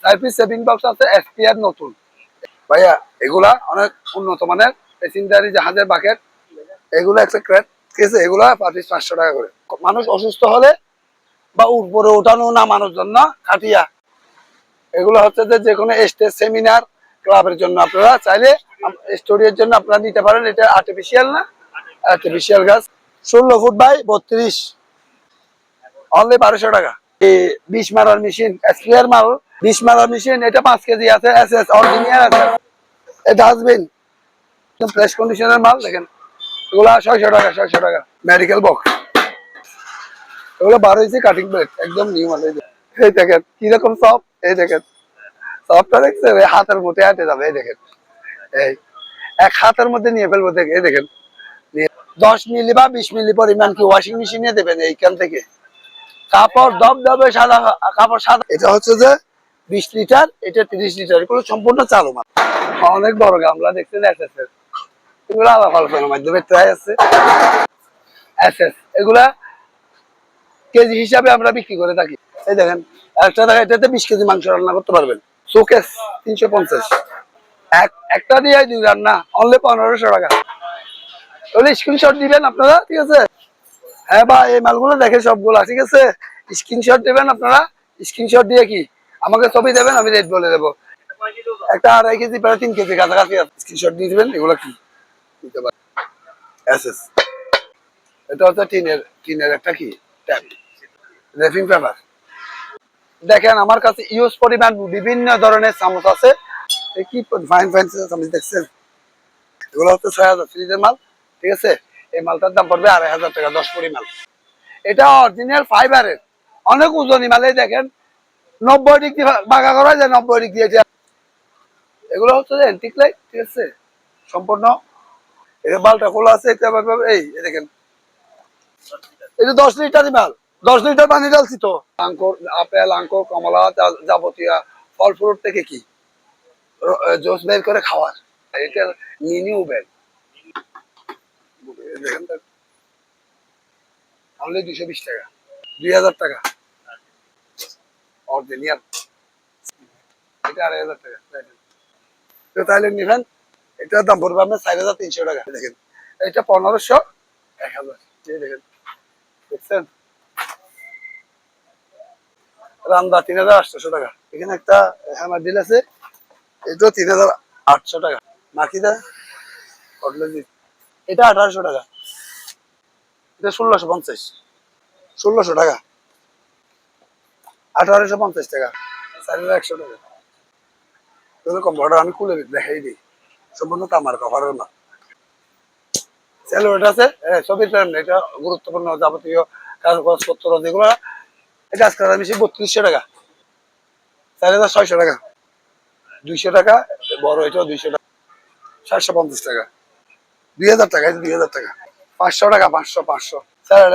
4 piece saving box আছে SPR নতুন ভাইয়া। এগুলা অনেক উন্নত মানের প্যাসেঞ্জারি জাহাজের বাকেট। এগুলো একটা ক্রেট, ঠিক আছে? এগুলা পার পিস 500 টাকা করে। মানুষ অসুস্থ হলে বা উপরে ওঠানো নামানোর জন্য খাটিয়া। এগুলো হচ্ছে যে কোনো স্টেজ, সেমিনার, ক্লাবের জন্য আপনারা চাইলে স্টোরির জন্য আপনারা নিতে পারেন। এটা আর্টিফিশিয়াল না, আর্টিফিশিয়াল গাছ। 16 ফুট বাই 32, অনলি 1200 টাকা। এই 20 মারার মেশিন, স্প্রেয়ার মাল 20 মারার মেশিন, এটা 5 কেজি আছে, এসএস অরিজিনাল আছে। এটা ডাস্টবিন ফ্রেশ কন্ডিশনের মাল। দেখেন এগুলা 600 টাকা, 600 টাকা। মেডিকেল বক্স এগুলো 12 ইঞ্চি কাটিং প্লেট, একদম নিউ মাল। এই দেখেন কিরকম সফট, এই দেখেন সফটটা দেখছেন? হাতের মধ্যে হাঁটে যাবে। এই দেখেন, এই এক হাতের মধ্যে নিয়ে ফেলবো। দেখে এই দেখেন 10 মিলি বা 20 মিলি পরিমাণ কি ওয়াশিং মেশিনে দেবেন এইখান থেকে। কাপড় দবদবে সাদা, কাপড় সাদা। এটা হচ্ছে যে 20 লিটার, এটা 30 লিটার। এগুলো সম্পূর্ণ চালু মাল। অনেক বড় গামলা দেখছেন এসএস এর। এগুলো আলাদা আলোচনার মাধ্যমে ট্রাই আছে এসএস। এগুলা কেজি হিসাবে আমরা বিক্রি করে থাকি। এই দেখেন একটা টাকা, এটাতে 20 কেজি মাংস রান্না করতে পারবেন। শোকেস 350, একটা দিয়ে 2 রান্না, অনলি 1500 টাকা। তাহলে স্ক্রিনশট দিবেন আপনারা, ঠিক আছে? হ্যাঁ বা এই মালগুলো দেখে সবগুলা, ঠিক আছে? স্ক্রিনশট দিবেন আপনারা। স্ক্রিনশট দিয়ে কি আমাকে ছবি দেবেন, আমি রেট বলে দেবো। একটা 2.5 কেজি প্রায় 3 কেজি কাছাকাছি স্ক্রিনশট দিয়ে দিবেন। এগুলো কি দিতে পারেন এসএস। এটা হচ্ছে টিনের একটা কি ট্যাপ, রেফিং পেপার। দেখেন আমার কাছে ইউজ পরিমাণ বিভিন্ন ধরনের চামচ আছে। কি ফাইন ফাইন চামচ দেখছেন? এগুলো হচ্ছে 6000 সিরিজের মাল, ঠিক আছে? এই মালটার দাম পড়বে 2500 টাকা 10 পরি মাল। এটা অরিজিনাল ফাইবারের, অনেক ওজনী মাল। এই দেখেন 90 ডিগ্রি বাঁকা করা যায়, 90 ডিগ্রি। এটা এগুলো হচ্ছে যে অ্যান্টিক লাইট, ঠিক আছে? সম্পূর্ণ এই মালটা খোলা আছে। এই দেখেন এটা 10 লিটারই মাল, 10 লিটার পানি ঢালছি তো। আঙ্কুর, আপেল, আঙ্কুর, কমলা, যাবতীয় ফল ফ্রুট থেকে কি জুস বের করে খাওয়ার। এটা নিউ ব্যাগ। দেখেন অনলি 220 টাকা, 2000 টাকা অরিজিনাল। এটা 2500 টাকা। তো তাহলে নিবেন, এটার দাম পড়বে আপনার 4300 টাকা। দেখেন এটা 1500, 1000। দেখেন দেখছেন? রান্দা 3800 টাকা। এখানে একটা হ্যামার ডিল আছে, এটা 3800 টাকা। মাকিদা এটা 1800 টাকা। এটা 1650, 1600 টাকা, 1850 টাকা, 4100 টাকা। এরকম অর্ডার আমি খুলে দেখাই দিই, সম্পূর্ণ তামার কভারের না। স্যালোড আছে, ছবির ফ্রেম। এটা গুরুত্বপূর্ণ যাবতীয় কাগজপত্র যেগুলো। কাজ করার মেশিন 3200 টাকা, 4600 টাকা, 200 টাকা। বড় এটাও 200 টাকা, 750 টাকা, 2000 টাকা, 2000 টাকা, 500 টাকা, 500, 500। স্যালাড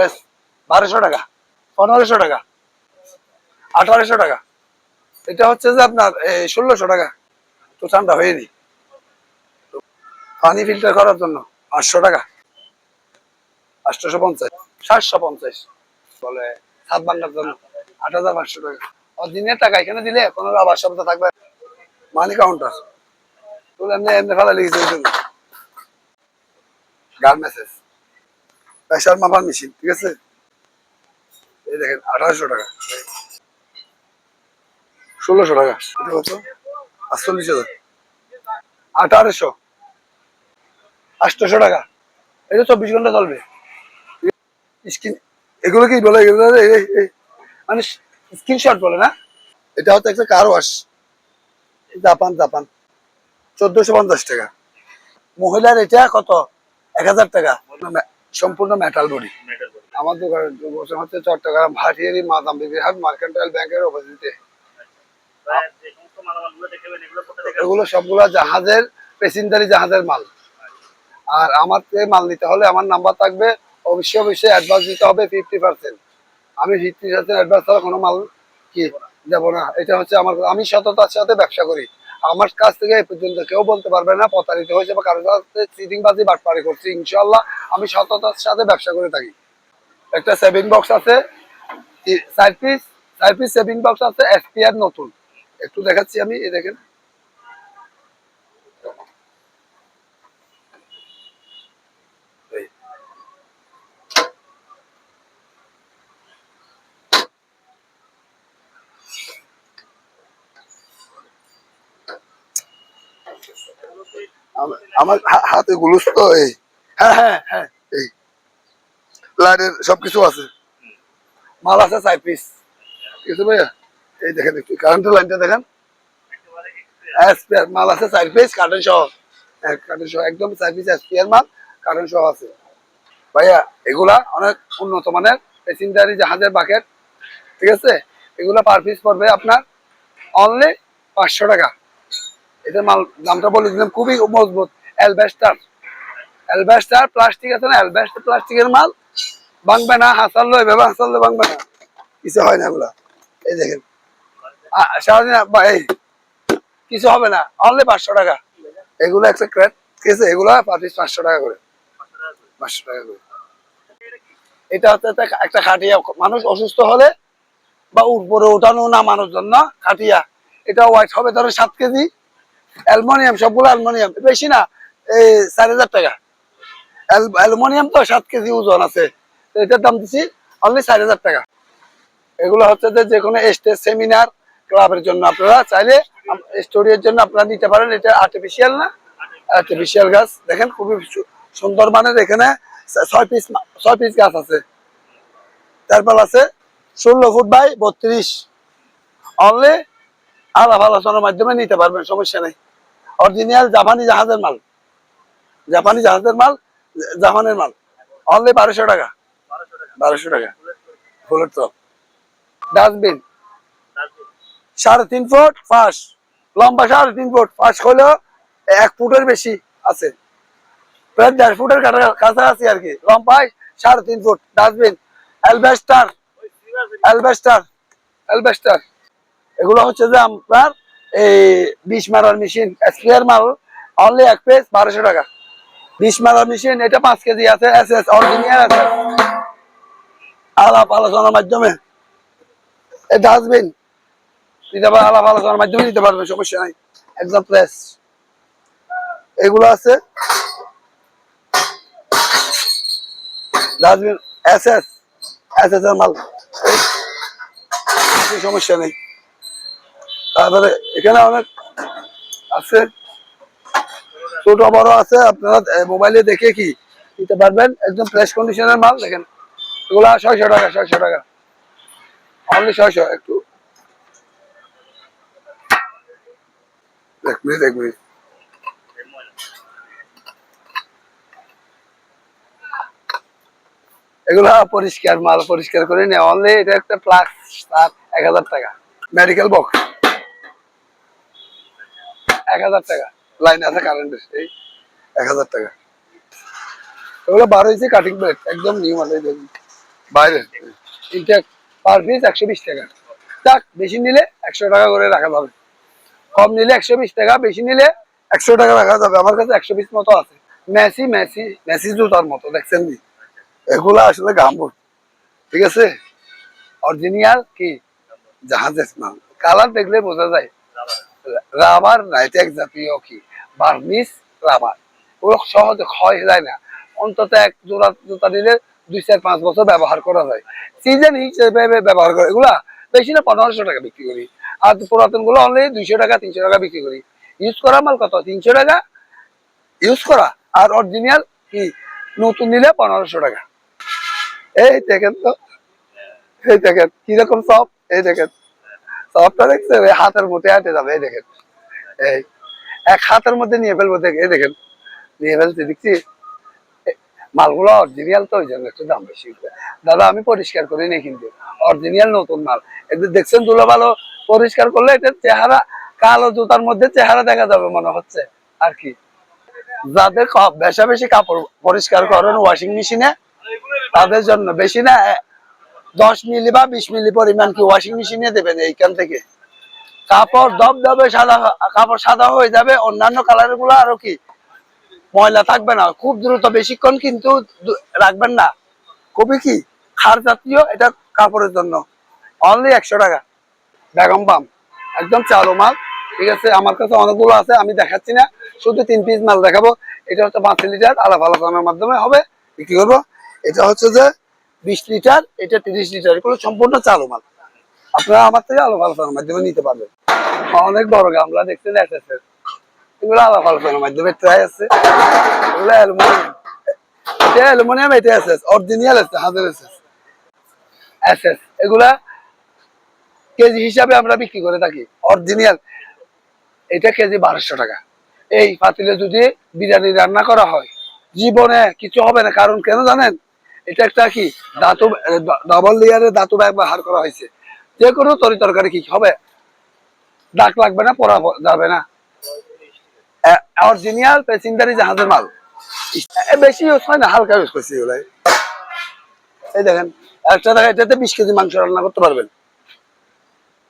1200 টাকা, 1500 টাকা, 1800 টাকা। এটা হচ্ছে যে আপনার 1600 টাকা। তো ঠান্ডা হয়নি। পানি ফিল্টার করার জন্য 500 টাকা, 850, 750 বলে ছাদ বান্ধার জন্য 8500 টাকা। দিনের টাকা এখানে দিলে কোনো আবার শব্দ থাকবে। মানি কাউন্টার এমনি এমনি ফেলা লিখেছে। গার্মেন্টস প্রেসার মাপার মেশিন, ঠিক আছে? এই দেখেন 1800 টাকা, 1600 টাকা। এটা কত? 48,000, 1800, 800 টাকা। এটা 24 ঘন্টা চলবে। স্ক্রিন এগুলো কি বলে? এগুলো মানে স্ক্রিনশট বলে না? এটা হচ্ছে একটা কার ওয়াশ, জাপান 1450 টাকা। মহিলার এটা কত? 1000 টাকা। সম্পূর্ণ মেটাল বডি। আমার দোকানের বসে হচ্ছে চট্টগ্রাম ভাটিয়ারি মাদাম বিবি হাট মার্কেন্টাইল ব্যাংকের অপোজিটে। এগুলো সবগুলো জাহাজের, প্যাসেঞ্জারি জাহাজের মাল। আর আমার থেকে মাল নিতে হলে আমার নাম্বার থাকবে। অবশ্যই অবশ্যই অ্যাডভান্স দিতে হবে 50%। আমি 50% অ্যাডভান্স ছাড়া কোনো মাল কি দেবো না। এটা হচ্ছে আমি সততার সাথে ব্যবসা করি। আমার কাছ থেকে এই পর্যন্ত কেউ বলতে পারবে না প্রতারিত হয়েছে বা কারোর সাথে চিটিংবাজি বাটপারি করছি। ইনশাআল্লাহ আমি সততার সাথে ব্যবসা করে থাকি। একটা সেভিং বক্স আছে 4 পিস, 4 পিস সেভিং বক্স আছে এসপিআর নতুন। একটু দেখাচ্ছি আমি, এই দেখেন। এই, আমার হাতে গুলুস তো এই। হ্যাঁ হ্যাঁ হ্যাঁ, এই লাইনের সবকিছু আছে, মাল আছে 4 পিস। ঠিক আছে ভাইয়া, এই দেখেন একটু কারেন্টের লাইনটা দেখেন। মাল আছে 4 পিস কার্টন সহ, কার্টন সহ একদম 4 পিস এসপিআর মাল কার্টন সহ আছে ভাইয়া। এগুলা অনেক উন্নত মানের প্যাসেঞ্জারি জাহাজের বাকেট। ঠিক আছে, এগুলা পার পিস পড়বে আপনার অনলি 500 টাকা। এটার মাল দামটা বলে দিলাম, খুবই মজবুত। অ্যালবেস্টার, অ্যালবেস্টার প্লাস্টিক আছে না, অ্যালবেস্টার প্লাস্টিকের মাল, ভাঙবে না, হাসাল্লো এভাবে হাসাল্লো ভাঙবে না, কিছু হয় না এগুলা। এই দেখেন সারাদিন এই কিছু হবে না, অনলি 500 টাকা। এগুলো একটা ক্রেট। ঠিক আছে, এগুলো পার পিস 500 টাকা করে, 500 টাকা করে। এটা হচ্ছে একটা খাটিয়া, মানুষ অসুস্থ হলে বা উপরে ওঠানো নামানোর জন্য খাটিয়া। এটা ওয়াইট হবে ধরো 7 কেজি, অ্যালুমিনিয়াম, সবগুলো অ্যালুমিনিয়াম, বেশি না, এই 4000 টাকা। অ্যালুমিনিয়াম তো 7 কেজি ওজন আছে, তো এটার দাম দিচ্ছি অনলি 4000 টাকা। এগুলো হচ্ছে যে কোনো স্টেজ, সেমিনার, ক্লাবের জন্য আপনারা চাইলে, স্টোরির জন্য আপনারা নিতে পারেন। এটা আর্টিফিশিয়াল না, আর্টিফিশিয়াল গাছ দেখেন, খুবই সুন্দর মানের। এখানে 6 পিস, 6 পিস গাছ আছে। তারপর আছে 16 ফুট বাই 32। অনলি আলাপ আলোচনার মাধ্যমে নিতে পারবেন, সমস্যা নেই। অরিজিনাল জাপানি জাহাজের মাল, জাপানি জাহাজের মাল, জাপানের মাল, অনলি 1200 টাকা, 1200 টাকা। ফুলের টপ। ডাস্টবিন 3.5 ফুট ফাঁস, লম্বা 3.5 ফুট, ফাঁস হলেও 1 ফুটের বেশি আছে, প্রায় 1.5 ফুটের কাছাকাছি আর কি, লম্বায় 3.5 foot. Dustbin alabaster, alabaster, alabaster. এগুলো হচ্ছে যে আপনার এই 20 মারার মেশিন, স্প্রেয়ার মাল, অনলি 1 পিস 1200 টাকা। 20 মারার মেশিন, এটা 5 কেজি আছে, এস এস অরিজিনাল আছে। আলাপ আলোচনার মাধ্যমে এই ডাস্টবিন নিতে পারবেন, আলাপ আলোচনার মাধ্যমে নিতে পারবেন, সমস্যা নাই, একদম ফ্রেশ। এগুলো আছে dustbin S S, S S এর মাল, সমস্যা নেই। তারপরে এখানে অনেক আছে, ছোট বড় আছে, আপনারা মোবাইলে দেখে কি নিতে পারবেন, একদম ফ্রেশ কন্ডিশনের মাল। দেখেন এগুলা 600 টাকা, 600 টাকা, অনলি 600। একটু 1 মিনিট, 1 মিনিট। এগুলা পরিষ্কার মাল, পরিষ্কার করে নেওয়া, অনলি এটা একটা প্লাস 1000 টাকা। মেডিকেল বক্স 1000 টাকা, লাইন আছে কারেন্টের, এই 1000 টাকা। এগুলো 12 ইঞ্চি কাটিং প্লেট, একদম নিউ মাল, এই দেখুন বাইরের। এটা পার পিস 120 টাকা। যাক, বেশি নিলে 100 টাকা করে রাখা যাবে, কম নিলে 120 টাকা, বেশি নিলে 100 টাকা রাখা যাবে। আমার কাছে 120 মতো আছে, মেসি মেসি মেসি জুতার মতো, দেখছেন নি? এগুলা আসলে গাম্বুট। ঠিক আছে, অরিজিনাল কি জাহাজের মাল, কালার দেখলে বোঝা যায়। রাবার নাইটেক জাতীয় কি বার্নিশ রাবার, ওগুলো সহজে ক্ষয় যায় না। অন্তত এক জোড়া জুতা নিলে 2-4-5 বছর ব্যবহার করা যায়, সিজন হিসেবে ব্যবহার করে। এগুলা বেশি না 1500 টাকা বিক্রি করি, আর পুরাতন গুলো অনলি 200 টাকা 300 টাকা বিক্রি করি। ইউজ করা মাল কত? 300 টাকা ইউজ করা, আর অরিজিনাল কি নতুন নিলে 1500 টাকা। এই দেখেন তো, এই দেখেন কিরকম সব, এই দেখেন সবটা দেখছে, হাতের মধ্যে হাঁটে যাবে, এই দেখেন, এই এক হাতের মধ্যে নিয়ে ফেলবো, এই দেখেন নিয়ে ফেলছে, দেখছি। মালগুলো অরিজিনাল তো, ওই জন্য একটু দাম বেশি। দাদা আমি পরিষ্কার করি নি, কিন্তু অরিজিনাল নতুন মাল। এদের দেখছেন ধুলো ভালো, পরিষ্কার করলে এটার চেহারা, কালো জুতার মধ্যে চেহারা দেখা যাবে মনে হচ্ছে আর কি। যাদের বেশা বেশি কাপড় পরিষ্কার করেন ওয়াশিং মেশিনে, তাদের জন্য বেশি না 10 মিলি বা 20 মিলি পরিমাণ কি ওয়াশিং মেশিনে দেবেন, এইখান থেকে কাপড় দবদবে সাদা, কাপড় সাদা হয়ে যাবে। অন্যান্য কালার গুলো আরো কি ময়লা থাকবে না খুব দ্রুত, বেশিক্ষণ কিন্তু রাখবেন না, খুবই কি ক্ষার জাতীয়। এটা কাপড়ের জন্য অনলি 100 টাকা। বেগম বাম একদম চালু মাল। ঠিক আছে, আমার কাছে অনেকগুলো আছে, আমি দেখাচ্ছি না, শুধু 3 পিস মাল দেখাবো। এটা হচ্ছে 5 লিটার, আলাপ আলোচনার মাধ্যমে হবে বিক্রি করবো। এটা হচ্ছে যে 20 লিটার, এটা 30 লিটার, এগুলো সম্পূর্ণ চালু মাল। আপনারা আমার থেকে আলাপ আলোচনার মাধ্যমে নিতে পারবেন। অনেক বড় গামলা দেখছেন এসএস, এগুলো আলাপ আলোচনার মাধ্যমে ট্রাই আছে। এগুলো অ্যালুমিনিয়াম, এটা অ্যালুমিনিয়াম, এটা এসএস অরিজিনাল আছে, হাজার এসএস এসএস। এগুলা কেজি হিসাবে আমরা বিক্রি করে থাকি অরিজিনাল। এটা কেজি 1200 টাকা। এই পাতিলে যদি বিরিয়ানি রান্না করা হয় জীবনে কিছু হবে না। কারণ কেন জানেন, এটা একটা কি ধাতু, ডাবল লেয়ারের ধাতু ব্যবহার করা হয়েছে। যে কোনো তরকারি কি হবে, দাগ লাগবে না, পড়া যাবে না। অরিজিনাল প্যাসেঞ্জারি জাহাজের মাল, বেশি ইউজ হয় না, হালকা ইউজ করছি এগুলো। এই দেখেন, একটা টাকা এটাতে 20 কেজি মাংস রান্না করতে পারবেন।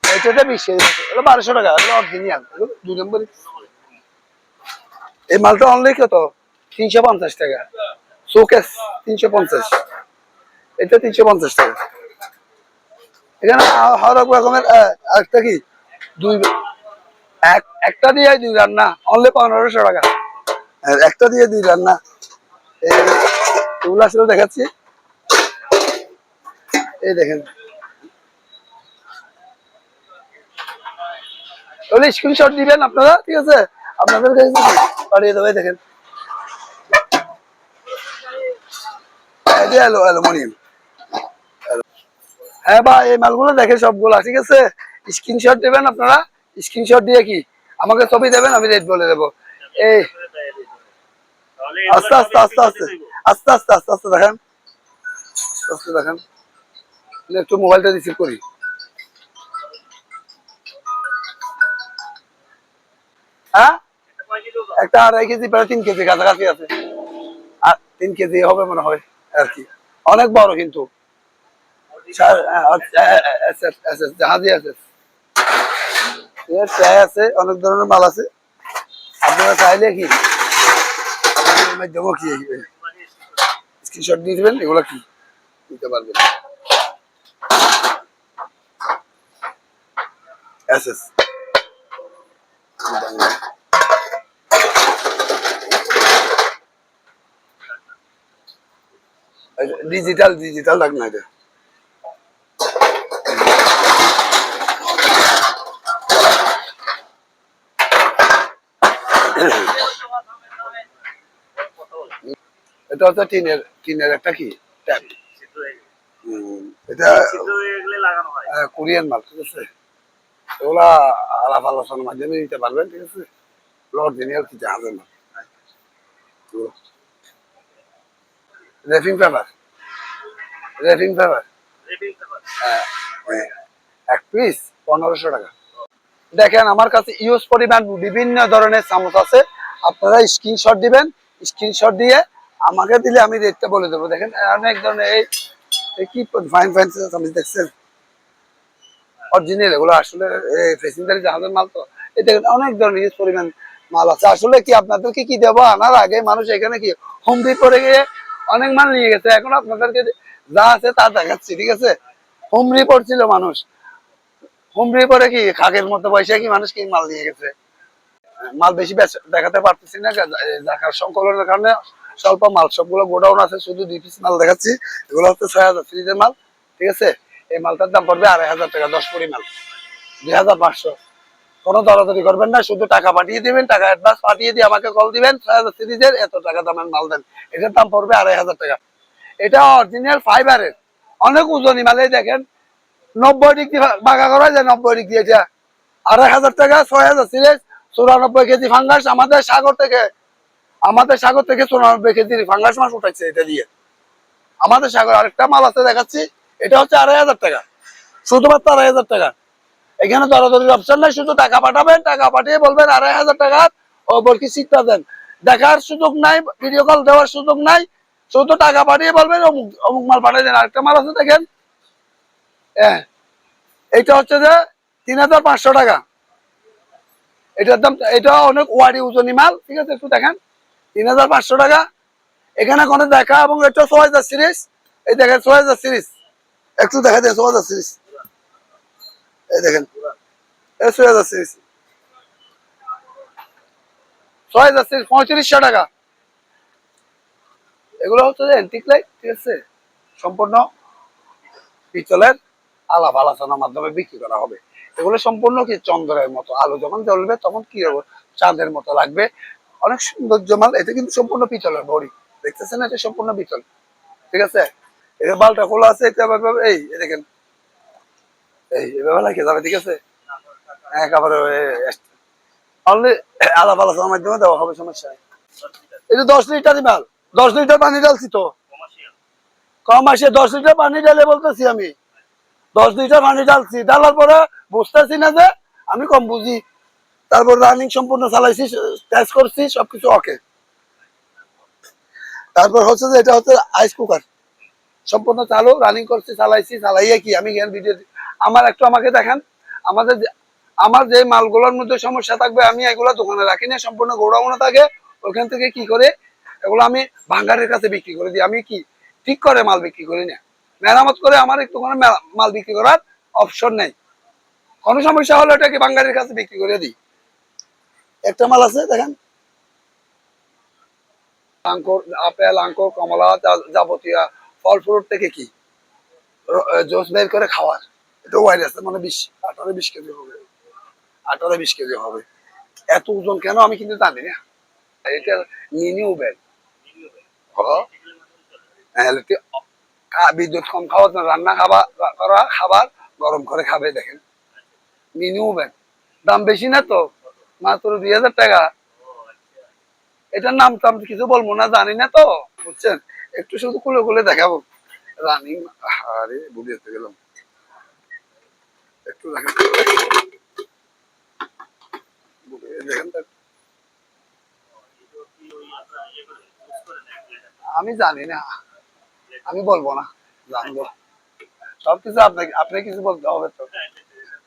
এটাতে 20 কেজি, এগুলো 1200 টাকা, এগুলো অরিজিনাল, এগুলো 2 নম্বর। এই মালটা অনলি কত, 350 টাকা। শোকেস 350, এটা 350 টাকা। এখানে হরেক রকমের একটা কি দুই, একটা দিয়ে 2 রান্না অনলি 1500 টাকা। একটা দিয়ে 2 রান্না, এগুলো আসলে দেখাচ্ছি। এই দেখেন, ওগুলো স্ক্রিনশট দিবেন আপনারা, ঠিক আছে, আপনাদের কাছে পাঠিয়ে দেবে। দেখেন, এটা অ্যালুমিনিয়াম। হ্যাঁ ভাই, এই মালগুলো দেখে সবগুলো, ঠিক আছে, স্ক্রিনশট দেবেন আপনারা। স্ক্রিনশট দিয়ে কি আমাকে ছবি দেবেন, আমি রেট বলে দেবো। এই আস্তে আস্তে আস্তে আস্তে আস্তে আস্তে আস্তে আস্তে দেখেন, আস্তে আস্তে দেখেন। একটু মোবাইলটা রিসিভ করি। হ্যাঁ, একটা 2.5 কেজি, প্রায় 3 কেজি কাছাকাছি আছে। আর 3 কেজি হবে মনে হয় আর কি, অনেক বড় কিন্তু। জাহাজি আছে, আছে, অনেক ধরনের মাল আছে। আপনারা চাইলে কি মাধ্যমে কি স্ক্রিনশট দিয়ে দিবেন, এগুলো কি নিতে পারবেন। এসএস ডিজিটাল, ডিজিটাল লাগ না এটা। এটা হচ্ছে টিনের একটা কি ট্যাপ। এটা কোরিয়ান মাল, ঠিক আছে। এগুলা আলাপ আলোচনার মাধ্যমে নিতে পারবেন, ঠিক আছে। অরিজিনাল কি জাহাজের মাল। রেফিং পেপার, রেফিং পেপার, হ্যাঁ, এক পিস 1500 টাকা। দেখেন, আমার কাছে ইউজ পরিমাণ বিভিন্ন ধরনের চামচ আছে। আপনারা স্ক্রিনশট দিবেন, স্ক্রিনশট দিয়ে আমাকে দিলে আমি রেটটা বলে দেবো। দেখেন, অনেক ধরনের এই কি ফাইন ফাইন চামচ দেখছেন, অরিজিনাল। এগুলো আসলে প্যাসেঞ্জারি জাহাজের মাল তো। এই দেখেন, অনেক ধরনের ইউজ পরিমাণ মাল আছে। আসলে কি আপনাদেরকে কি দেবো, আনার আগে মানুষ এখানে কি হোম করে গিয়ে অনেক মাল নিয়ে গেছে। এখন আপনাদেরকে যা আছে তা দেখাচ্ছি, ঠিক আছে। হোম রিপোর্ট ছিল মানুষ, হোম রিপোর্টে কি খাগের মতো পয়সা কি মানুষ কি মাল নিয়ে গেছে। মাল বেশি দেখাতে পারতেছি না, দেখার সংকলনের কারণে স্বল্প মাল। সবগুলো গোডাউন আছে, শুধু 2 পিস মাল দেখাচ্ছি। এগুলো হচ্ছে 6000 সিরিজের মাল, ঠিক আছে। এই মালটার দাম পড়বে 2500 টাকা, 10 পরি মাল 2500। কোনো দরদারি করবেন না, শুধু টাকা পাঠিয়ে দিবেন, টাকা অ্যাডভান্স পাঠিয়ে দিয়ে আমাকে কল দিবেন, 6000 সিরিজের এত টাকা দামের মাল দেন। এটার দাম পড়বে 2500 টাকা। এটা অরিজিনাল ফাইবারের, অনেক ওজনই মাল। এই দেখেন, 90 ডিগ্রি বাঁকা করা যায়, 90 ডিগ্রি। এটা 2500 টাকা, 6000 সিরিজ, 94 কেজি ফাঙ্গাস। আমাদের সাগর থেকে 94 কেজি ফাঙ্গাস মাছ উঠাইছে এটা দিয়ে। আমাদের সাগর আরেকটা মাল আছে দেখাচ্ছি, এটা হচ্ছে 2500 টাকা, শুধুমাত্র 2500 টাকা। এখানে দরদারির অপশন নাই, শুধু টাকা পাঠাবেন, টাকা পাঠিয়ে বলবেন 2500 টাকা, ও বলকি সিটটা দেন। দেখার সুযোগ নাই, ভিডিও কল দেওয়ার সুযোগ নাই, শুধু টাকা পাঠিয়ে বলবেন অমুক অমুক মাল পাঠিয়ে দেন। আরেকটা মাল আছে দেখেন, হ্যাঁ, এটা হচ্ছে যে 3500 টাকা। এটার দাম, এটা অনেক ওয়ারি ওজনী মাল, ঠিক আছে। একটু দেখেন, 3500 টাকা। এখানে কোনো দেখা, এবং এটা 6000 সিরিজ। এই দেখেন 6000 সিরিজ, একটু দেখা যায় 6000 সিরিজ। এই দেখেন, ছয় হাজার সিরিজ, 3500 টাকা। এগুলো হচ্ছে যে অ্যান্টিক লাইট, ঠিক আছে, সম্পূর্ণ পিতলের, আলাপ আলোচনার মাধ্যমে বিক্রি করা হবে। এগুলো সম্পূর্ণ কি চন্দ্রের মতো, আলো যখন জ্বলবে তখন কি হবে, চাঁদের মতো লাগবে, অনেক সৌন্দর্য মাল। এটা কিন্তু সম্পূর্ণ পিতলের বড়ি, দেখতেছেন, এটা সম্পূর্ণ পিতল, ঠিক আছে। এটা বালটা খোলা আছে, এটা এই দেখেন, এই এভাবে লাগিয়ে যাবে, ঠিক আছে। একেবারে অনলি আলাপ আলোচনার মাধ্যমে দেওয়া হবে, সমস্যা নেই। এটা 10 লিটারই মাল, 10 লিটার পানি ঢালছি তো, কম আসে 10 লিটার পানি ঢালে বলতেছি আমি, 10 লিটার পানি ঢালছি, ঢালার পরে বুঝতেছি না যে আমি কম বুঝি। তারপর রানিং সম্পূর্ণ চালাইছি, টেস্ট করছি, সবকিছু ওকে। তারপর হচ্ছে যে এটা হচ্ছে আইস কুকার, সম্পূর্ণ চালু, রানিং করছি, চালাইছি, চালাইয়া কি আমি জ্ঞান ভিডিও আমার একটু আমাকে দেখান। আমাদের আমার যে মালগুলোর মধ্যে সমস্যা থাকবে আমি এগুলো দোকানে রাখি না, সম্পূর্ণ গোডাউনে থাকে। ওখান থেকে কি করে এগুলো আমি ভাঙ্গারের কাছে বিক্রি করে দিই। আমি কি ঠিক করে মাল বিক্রি করি না, মেরামত করে আমার একটু কোনো মাল বিক্রি করার অপশন নেই। কোনো সমস্যা হলে এটাকে ভাঙ্গারের কাছে বিক্রি করে দিই। একটা মাল আছে দেখেন, আঙ্কুর, আপেল, আঙ্কুর, কমলা, যাবতীয় ফল ফ্রুট থেকে কি জুস বের করে খাওয়ার, এটা ওয়াইড আছে, মানে 18-20 কেজি হবে, 18-20 কেজি হবে। এত ওজন কেন আমি কিন্তু জানি না। এটা নিউ ব্যাগ, বিদ্যুৎ কম খাওয়া, রান্না খাবার করা খাবার গরম করে খাবে, দেখেন মিনিউ ব্যাগ, দাম বেশি না তো, মাত্র 2000 টাকা। এটার নাম তো আমি কিছু বলবো না, জানি না তো, বুঝছেন, একটু শুধু খুলে খুলে দেখাবো। রানিং, আরে বুড়ি হতে গেলাম, একটু দেখেন, দেখেন আমি জানি না, আমি বলবো না, জানবো সবকিছু আপনাকে, আপনি কিছু বলতে হবে তো,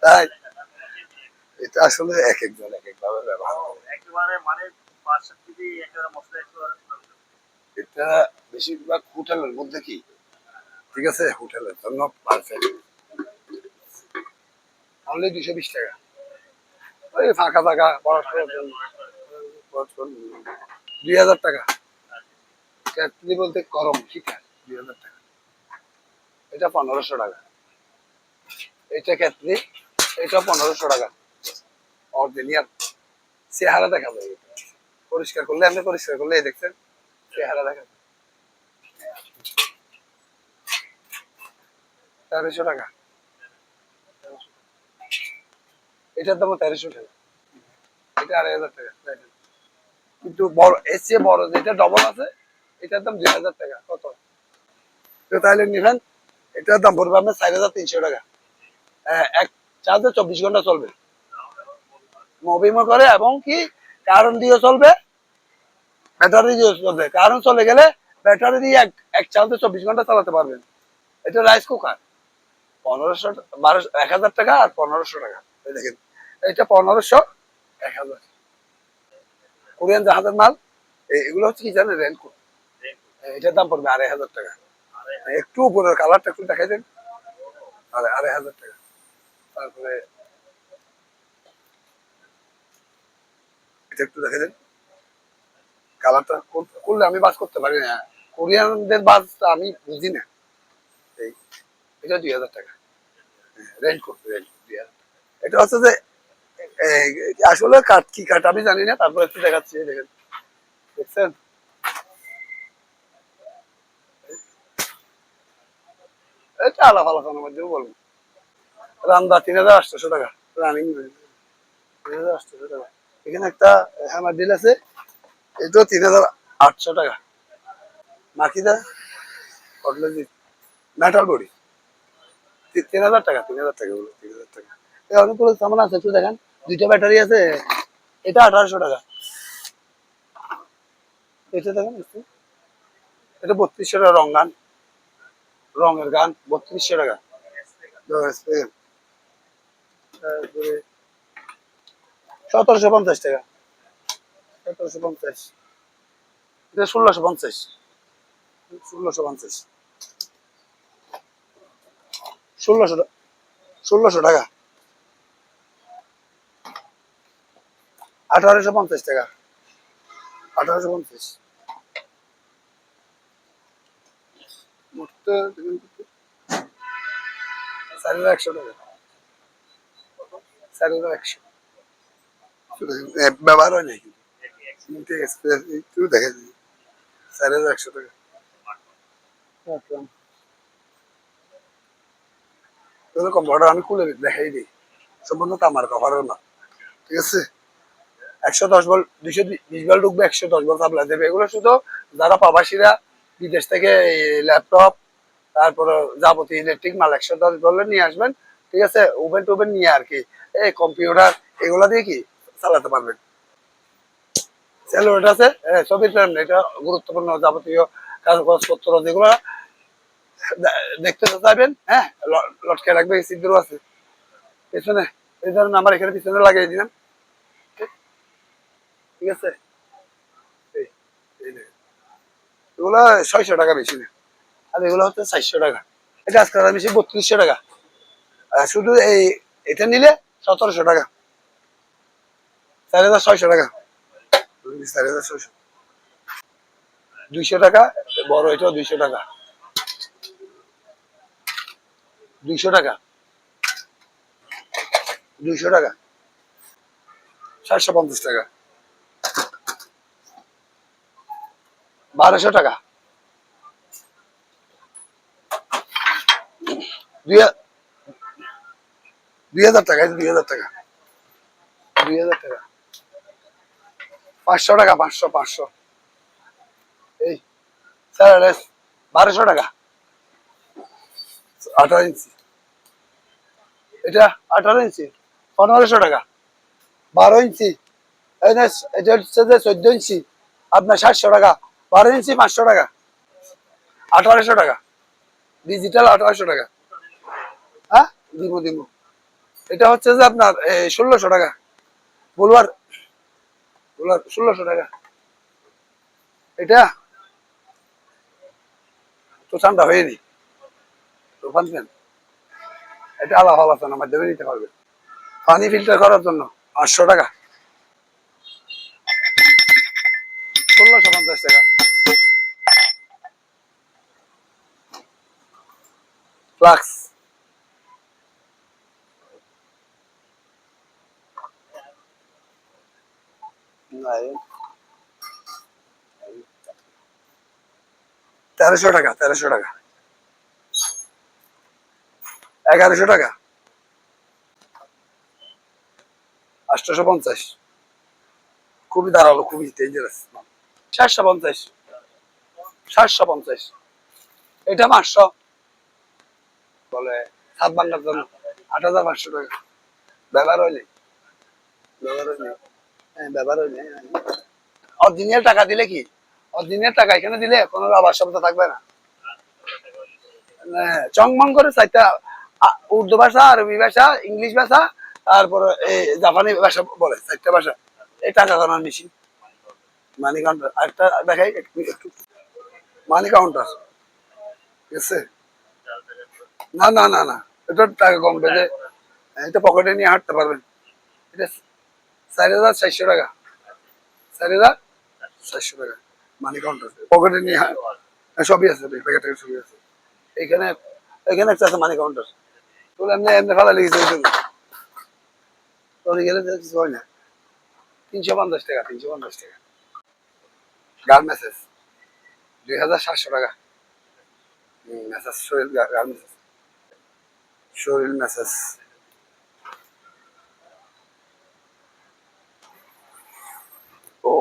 তাই এটা আসলে এক একজন এক এক ভাবে ব্যবহার করে। এটা বেশিরভাগ হোটেলের মধ্যে কি, ঠিক আছে, হোটেলের জন্য পারফেক্ট। অনলি 220 টাকা, ওই ফাঁকা ফাঁকা পড়াশোনার জন্য 2000 টাকা। ক্যাটলি বলতে গরম শিকার, 2000 টাকা। এটা 1500 টাকা। এটা ক্যাটলি, এটা 1500 টাকা। অরিজিনাল চেহারা দেখা যায়, পরিষ্কার করলে, আপনি পরিষ্কার করলে এই দেখছেন চেহারা দেখা যায়। 1300 টাকা। এটার দাম 1300 টাকা। এটা 2500 টাকা। কিন্তু বড়, এর চেয়ে বড় যেটা ডবল আছে, এটার দাম 2000 টাকা। কত তো তাহলে নিবেন, এটার দাম পড়বে আপনার 4300 টাকা। এক চার্জে 24 ঘন্টা চলবে, মুভিংও করে, এবং কি কারেন্ট দিয়ে চলবে, ব্যাটারি দিয়ে চলবে। কারেন্ট চলে গেলে ব্যাটারি দিয়ে এক এক চার্জে 24 ঘন্টা চালাতে পারবেন। এটা রাইস কুকার 1500, 1200, 1000 টাকা আর 1500 টাকা। এই দেখেন, এটা 1500, 1000। কোরিয়ান জাহাজের মাল। এগুলো হচ্ছে কি জানেন, রেনকোট। এটার দাম পড়বে 2500 টাকা। একটু উপরের কালারটা একটু দেখাই দেন, 2500 টাকা। তারপরে এটা একটু দেখে দেন, কালারটা করলে আমি বাস করতে পারি না, কোরিয়ানদের বাসটা আমি বুঝি না। এই এটা 2000 টাকা। Raincoat, raincoat 2000। এটা হচ্ছে যে আসলে কাঠ কি কাঠ আমি জানি না, তারপর একটু দেখাচ্ছি, দেখেন, দেখছেন, এটা আলাপ আলোচনার মাধ্যমে বলবো। রামদা 3800 টাকা, রানিং 3800 টাকা। এখানে একটা হ্যামার ডিল আছে, এটাও 3800 টাকা। মাকিদা কটলেজি মেটাল বডি 3000 টাকা, 3000 টাকা বলো, 3000 টাকা। অনেকগুলো সামান আছে, একটু দেখেন, দুইটা ব্যাটারি আছে, এটা 1800 টাকা। এটা দেখেন একটু, এটা 3200 টাকা, রং গান, রঙের গান 3200 টাকা। তারপরে 1750 টাকা, 1750, এটা 1650, 1650, 1600 টাকা, 1600 টাকা। 1850 টাকা, 1850। মোটটা 4100 টাকা, 4100। ব্যবহার হয় নাকি? ঠিক আছে, একটু দেখা যায় 4100 টাকা। কম্পিউটার আমি খুলে দেখাই দিই, সম্পূর্ণ তামার কভারও না, ঠিক আছে। 110 ভোল্ট, 220 ভোল্ট ঢুকবে, 110 ভোল্ট সাপ্লাই দেবে। এগুলো শুধু যারা প্রবাসীরা বিদেশ থেকে ল্যাপটপ, তারপরে যাবতীয় ইলেকট্রিক মাল 110 ভোল্ট নিয়ে আসবেন, ঠিক আছে। ওভেন টোভেন নিয়ে আর কি, এই কম্পিউটার এগুলা দিয়ে কি চালাতে পারবেন। স্যালোড আছে, ছবির ফ্রেম, এটা গুরুত্বপূর্ণ যাবতীয় কাগজপত্র যেগুলো দেখতে চাইবেন, হ্যাঁ লটকে রাখবে। সিদ্ধ আছে পেছনে, এই ধরনের আমার এখানে পিছনে লাগিয়ে দিলাম, ঠিক আছে। এগুলো 600 টাকা বেশি না, আর এগুলো হচ্ছে 400 টাকা। এটা আজকাল বেশি 3200 টাকা। শুধু এটা নিলে 1700 টাকা, 4600 টাকা, 4600, 200 টাকা। বড় এটাও 200 টাকা, 200 টাকা, 200 টাকা, 750 টাকা, 1200 টাকা, 2000 টাকা, 2000 টাকা, 2000 টাকা, 500 টাকা, 500, 500। এই স্যার 1200 টাকা, 18 ইঞ্চি। এটা 18 ইঞ্চি, 1500 টাকা। 12 ইঞ্চি, এটা হচ্ছে যে 14 ইঞ্চি, আপনার 700 টাকা। 12 ইঞ্চি 500 টাকা, 1800 টাকা, ডিজিটাল 1800 টাকা। হ্যাঁ, দিব দিব। এটা হচ্ছে যে আপনার 1600 টাকা, বলবার বলবার 1600 টাকা। এটা তো ঠান্ডা হয়নি, তো ফানবেন, এটা আলাদা আলাদা আছে না, মাধ্যমে নিতে পারবেন। পানি ফিল্টার করার জন্য 800 টাকা, 1650 টাকা। ফ্লাক্স, নাই, 1300 টাকা, 1300 টাকা, 1100 টাকা, 850, খুবই ধারালো, খুবই ডেঞ্জারাস। 750, 750, এটা 500 বলে ছাদ বাংলার জন্য। 8500 টাকা, ব্যবহার হয়নি, ব্যবহার হয়নি, হ্যাঁ ব্যবহার হয়নি। অরিজিনাল টাকা দিলে কি, অরিজিনাল টাকা এখানে দিলে কোনো আবার শব্দ থাকবে না। চংমং করে চারটা, উর্দু ভাষা, আরবি ভাষা, ইংলিশ ভাষা, তারপরে এই জাপানি ভাষা বলে, চারটা ভাষা। এই টাকা গণার মেশিন, মানি কাউন্টার। একটা দেখাই একটু, মানি কাউন্টার, ঠিক আছে। না না না না, এটা টাকা কমবে যে, এটা পকেটে নিয়ে হাঁটতে পারবেন। এটা 4400 টাকা, 4400 টাকা, মানি কাউন্টার, পকেটে নিয়ে সবই আছে, প্যাকেটে সবই আছে। এখানে, এখানে একটা আছে মানি কাউন্টার, তো এমনি এমনি ফেলা লিখেছে, গেলে কিছু হয় না। 350 টাকা, 350 টাকা। গার্মেন্টস 2700 টাকা, মেসেজ শরীর, গার্মেন্টস শরীর মেসেজ। ও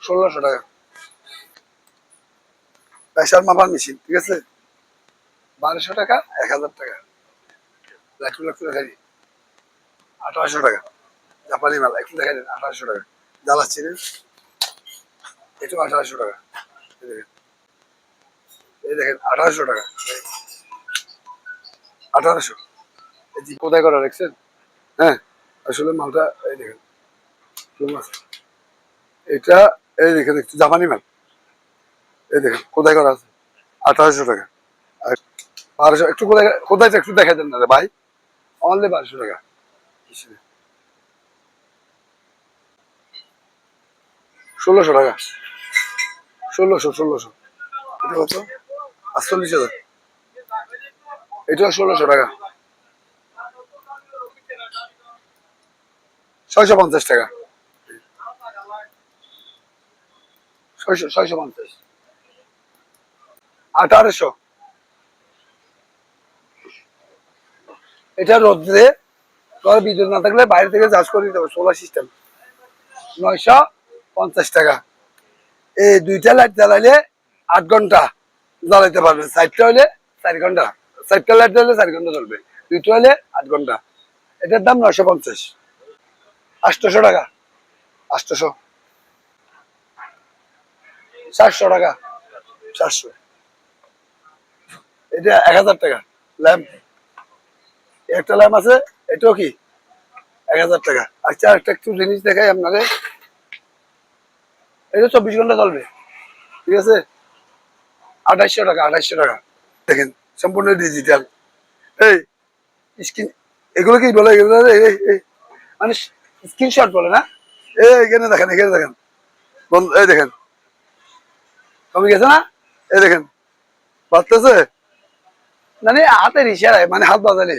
1600 টাকা। প্রেশার মাপার মেশিন, ঠিক আছে, 1200 টাকা, 1000 টাকা। লাখু লাখু দেখাই 1800 টাকা, জাপানি মাল একটু দেখাই দেন, 1800 টাকা। জ্বালাচ্ছি না, এটাও 1800 টাকা। এই দেখেন, এই দেখেন 1800 টাকা, 1800। এই যে কোথায় করা দেখছেন, হ্যাঁ আসলে মালটা এই দেখেন, এটা এই দেখেন একটু জাপানি মাল, এই দেখেন কোথায় করা আছে, 1800 টাকা। আর 1200 একটু কোথায়, কোথায় একটু দেখাই দেন না রে ভাই। অনলি 1200 টাকা। 1600 টাকা, 1600 এটা কত? 48,000, এটা 1600 টাকা। 650 টাকা, 650, 1800। এটা রোদ্রে ঘরে বিদ্যুৎ না থাকলে বাইরে থেকে চার্জ করে দিতে হবে, সোলার সিস্টেম। 950 টাকা। এই দুইটা লাইট জ্বালাইলে 8 ঘন্টা জ্বালাইতে পারবে, 4টা হইলে 4 ঘন্টা, 4টা লাইট জ্বালাইলে 4 ঘন্টা চলবে, 2টা হইলে 8 ঘন্টা। এটার দাম 950। 800 টাকা, 800, 700 টাকা, 700। এটা 1000 টাকা ল্যাম্প, একটা ল্যাম্প আছে, এটাও কি 1000 টাকা। আচ্ছা একটা একটু জিনিস দেখাই আপনাদের, এটা 24 ঘন্টা চলবে, ঠিক আছে। 2800 টাকা, 2800 টাকা। দেখেন সম্পূর্ণ ডিজিটাল। এই স্ক্রিন, এগুলো কি বলে, এগুলো মানে স্ক্রিনশট বলে না? এখানে দেখেন, এখানে দেখেন, এই দেখেন কমে গেছে না? এই দেখেন বাড়তেছে, মানে হাতের ইশারায়, মানে হাত বাজালে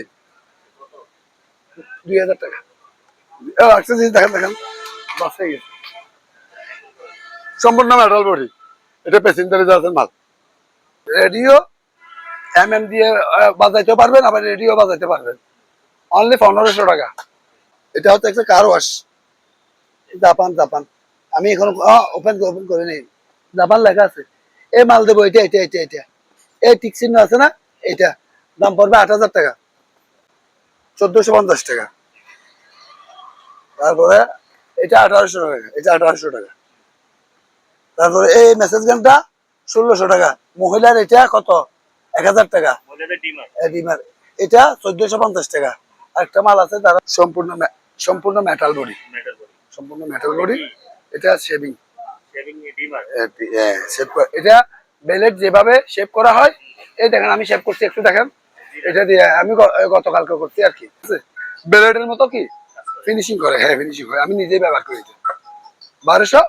2000 টাকা। একটা জিনিস দেখেন, দেখেন বাঁচে গেছে, সম্পূর্ণ মেটাল বডি। এটা প্যাসেঞ্জারে যাচ্ছেন মাল। রেডিও দিয়ে বাজাইতে পারবেন, আবার রেডিও বাজাইতে পারবেন, অনলি 1500 টাকা। এটা হচ্ছে একটা কার ওয়াশ, জাপান, জাপান। আমি এখন ওপেন করে নেই, জাপান লেখা আছে। এই মাল দেবো, এটা এটা এটা এটা এই টিক চিহ্ন আছে না, এটা দাম পড়বে 8000 টাকা, 1450 টাকা। তারপরে এটা 1800 টাকা, এটা 1800 টাকা। তারপরে এই মেসেজ গানটা 1600 টাকা। মহিলার এটা কত? 1000 টাকা। ডিমার এটা 1450 টাকা। আরেকটা মাল আছে তারা সম্পূর্ণ মেটাল বডি, সম্পূর্ণ মেটাল বডি। এটা শেভিং, এটা বেলেট যেভাবে শেভ করা হয়, এই দেখেন আমি শেভ করছি, একটু দেখেন। এটা দিয়ে আমি গতকালকে করছি আর কি, বেলেটের মতো কি ফিনিশিং করে, হ্যাঁ ফিনিশিং হয়, আমি নিজেই ব্যবহার করি। 1200